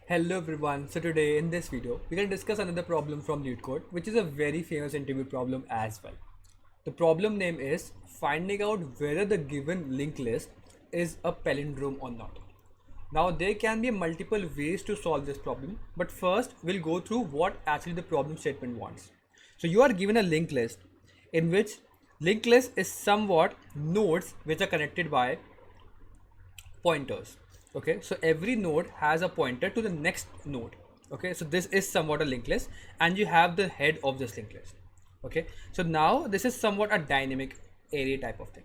Hello everyone, so today in this video we can discuss another problem from LeetCode, which is a very famous interview problem as well. The problem name is finding out whether the given linked list is a palindrome or not. Now there can be multiple ways to solve this problem, but first we'll go through what actually the problem statement wants. So you are given a linked list in which linked list is somewhat nodes which are connected by pointers. Okay, so every node has a pointer to the next node. Okay, so this is somewhat a linked list and you have the head of this linked list. Okay, so now this is somewhat a dynamic array type of thing.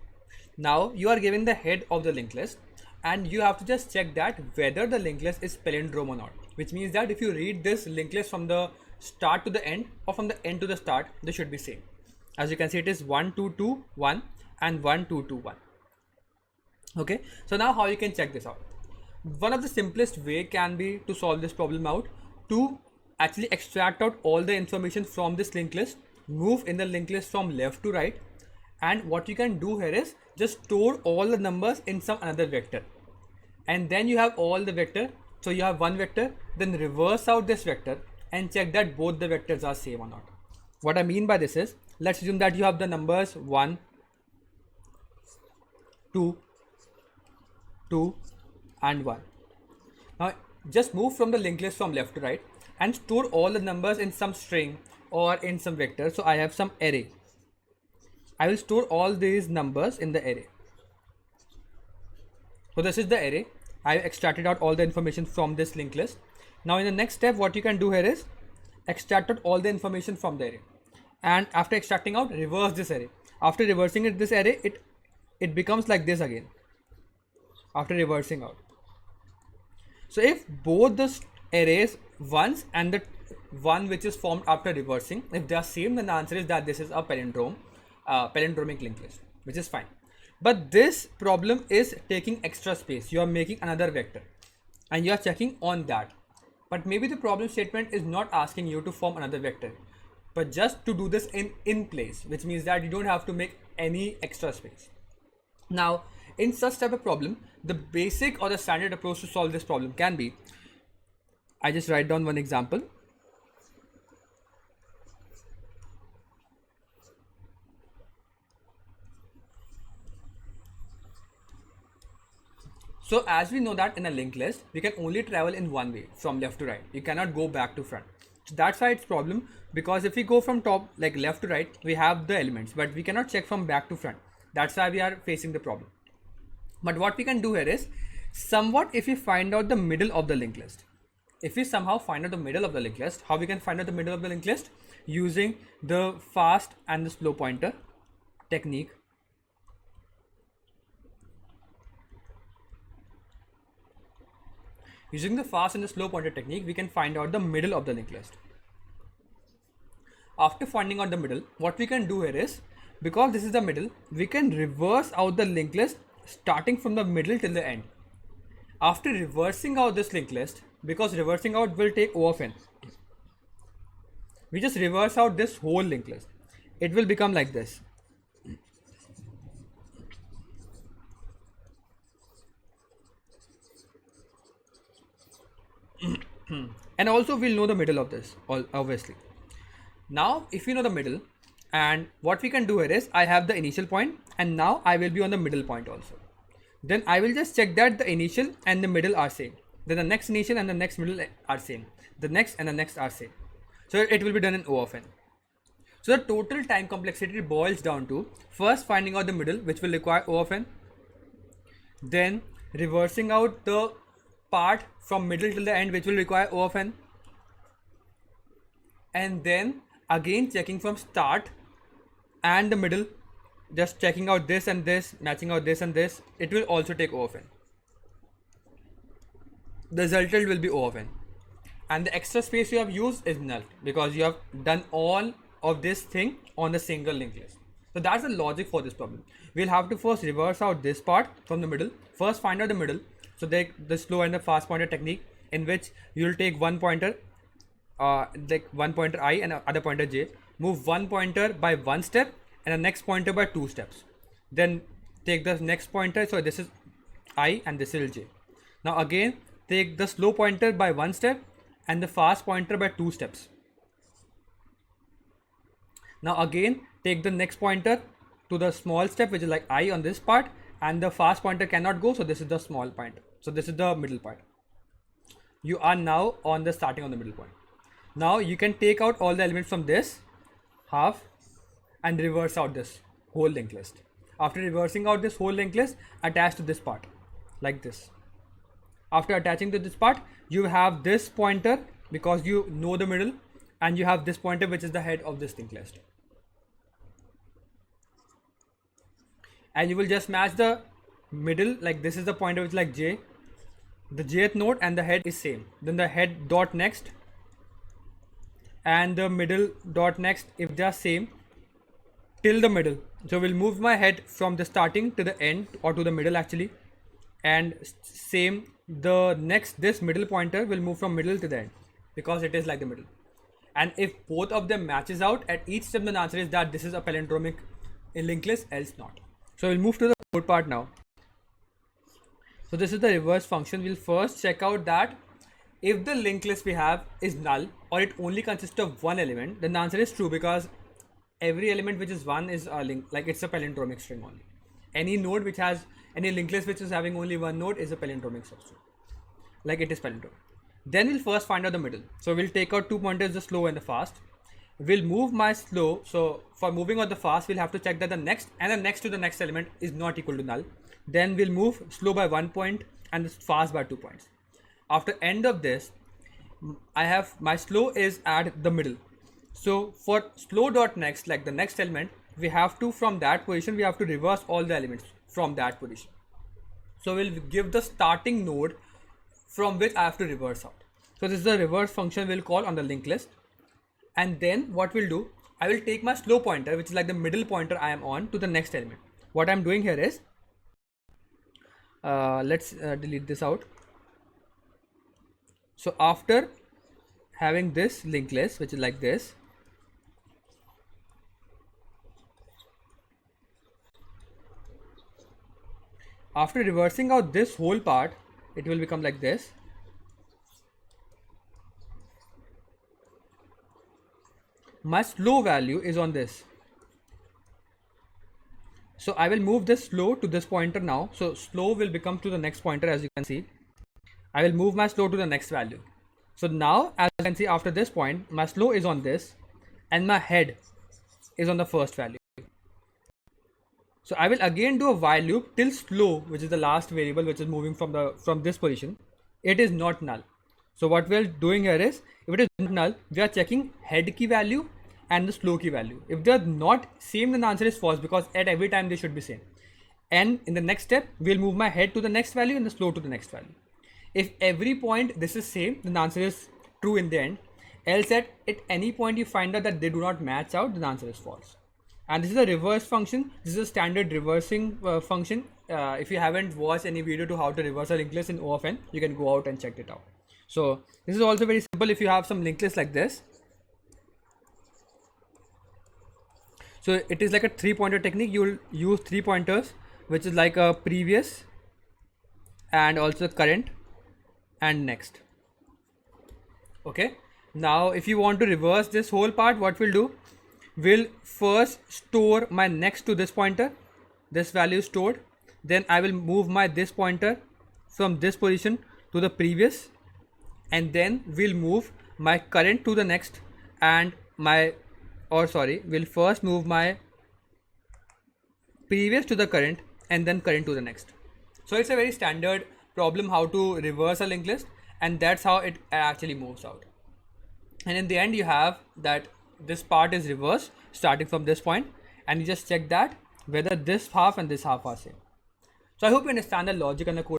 Now you are given the head of the linked list and you have to just check that whether the linked list is palindrome or not, which means that if you read this linked list from the start to the end or from the end to the start, they should be same. As you can see, it is 1 2 2 1 and 1 2 2 1. Okay, so now how you can check this out? One of the simplest way can be to solve this problem out to actually extract out all the information from this linked list, move in the linked list from left to right, and what you can do here is just store all the numbers in some another vector, and then you have all the vector. So you have one vector, then reverse out this vector and check that both the vectors are same or not. What I mean by this is, let's assume that you have the numbers 1 2 2 and 1. Now just move from the linked list from left to right and store all the numbers in some string or in some vector. So I have some array. I will store all these numbers in the array. So this is the array. I extracted out all the information from this linked list. Now in the next step, what you can do here is extract out all the information from the array, and after extracting out, reverse this array. After reversing it, this array, it becomes like this again after reversing out. So if both the arrays ones and the one which is formed after reversing, if they are same, then the answer is that this is a palindromic linked list, which is fine. But this problem is taking extra space. You are making another vector and you are checking on that. But maybe the problem statement is not asking you to form another vector, but just to do this in place, which means that you don't have to make any extra space. Now, in such type of problem, the basic or the standard approach to solve this problem can be, I just write down one example. So as we know that in a linked list, we can only travel in one way, from left to right. You cannot go back to front. So that's why it's problem, because if we go from top, like left to right, we have the elements, but we cannot check from back to front. That's why we are facing the problem. But what we can do here is, somewhat if we find out the middle of the linked list, if we somehow find out the middle of the linked list, how we can find out the middle of the linked list? Using the fast and the slow pointer technique. Using the fast and the slow pointer technique, we can find out the middle of the linked list. After finding out the middle, what we can do here is, because this is the middle, we can reverse out the linked list starting from the middle till the end. After reversing out this linked list, because reversing out will take O of n, we just reverse out this whole linked list. It will become like this. And also we'll know the middle of this, obviously. Now if you know the middle, and what we can do here is, I have the initial point and now I will be on the middle point also. Then I will just check that the initial and the middle are same. Then the next initial and the next middle are same. The next and the next are same. So it will be done in O of n. So the total time complexity boils down to first finding out the middle, which will require O of n. Then reversing out the part from middle till the end, which will require O of n. And then again checking from start and the middle, just checking out this and this, matching out this and this, it will also take O of n. The resultant will be O of n, and the extra space you have used is null because you have done all of this thing on the single linked list. So that's the logic for this problem. We'll have to first reverse out this part from the middle, first find out the middle. So the slow and the fast pointer technique, in which you'll take one pointer, like one pointer I and other pointer j, move one pointer by one step and the next pointer by two steps. Then take the next pointer, so this is I and this is j. Now again take the slow pointer by 1 step and the fast pointer by 2 steps. Now again take the next pointer to the small step, which is like I on this part, and the fast pointer cannot go, so this is the small pointer. So this is the middle point. You are now on the starting on the middle point. Now you can take out all the elements from this half and reverse out this whole linked list. After reversing out this whole linked list, attach to this part like this. After attaching to this part, you have this pointer because you know the middle, and you have this pointer which is the head of this linked list. And you will just match the middle, like this is the pointer which is like J, the jth node, and the head is same. Then the head dot next and the middle dot next, if they are same, till the middle. So we'll move my head from the starting to the end, or to the middle actually, and same the next, this middle pointer will move from middle to the end because it is like the middle. And if both of them matches out at each step, the answer is that this is a palindromic linked list, else not. So we'll move to the code part now. So this is the reverse function. We'll first check out that if the linked list we have is null, or it only consists of one element, then the answer is true, because every element which is one is a link, like it's a palindromic string only. Any node which has any linked list which is having only one node is a palindromic substring, like it is palindromic. Then we'll first find out the middle. So we'll take out 2 pointers, the slow and the fast. We'll move my slow. So for moving out the fast, we'll have to check that the next and the next to the next element is not equal to null. Then we'll move slow by 1 point and the fast by 2 points. After end of this, I have my slow is at the middle. So for slow dot next, like the next element, we have to, from that position, we have to reverse all the elements from that position. So we'll give the starting node from which I have to reverse out. So this is the reverse function we'll call on the linked list. And then what we'll do, I will take my slow pointer, which is like the middle pointer I am on, to the next element. What I'm doing here is, let's delete this out. So after having this linked list, which is like this, after reversing out this whole part, it will become like this. My slow value is on this. So I will move this slow to this pointer now. So slow will become to the next pointer, as you can see. I will move my slow to the next value. So now, as you can see, after this point, my slow is on this and my head is on the first value. So I will again do a while loop till slow, which is the last variable which is moving from this position, it is not null. So what we are doing here is, if it is not null, we are checking head key value and the slow key value. If they are not same, then the answer is false, because at every time they should be same. And in the next step, we'll move my head to the next value and the slow to the next value. If every point this is same, then the answer is true in the end. Else at any point you find out that they do not match out, then the answer is false. And this is a reverse function. This is a standard reversing function. If you haven't watched any video to how to reverse a linked list in O of N, you can go out and check it out. So this is also very simple if you have some linked list like this. So it is like a 3-pointer technique. You will use 3 pointers, which is like a previous and also current and next. Okay. Now if you want to reverse this whole part, what we'll do, we'll first store my next to this pointer, this value is stored. Then I will move my this pointer from this position to the previous, and then we'll move my current to the next, and we'll first move my previous to the current and then current to the next. So it's a very standard problem how to reverse a linked list, and that's how it actually moves out. And in the end, you have that this part is reversed starting from this point, and you just check that whether this half and this half are same. So I hope you understand the logic and the code.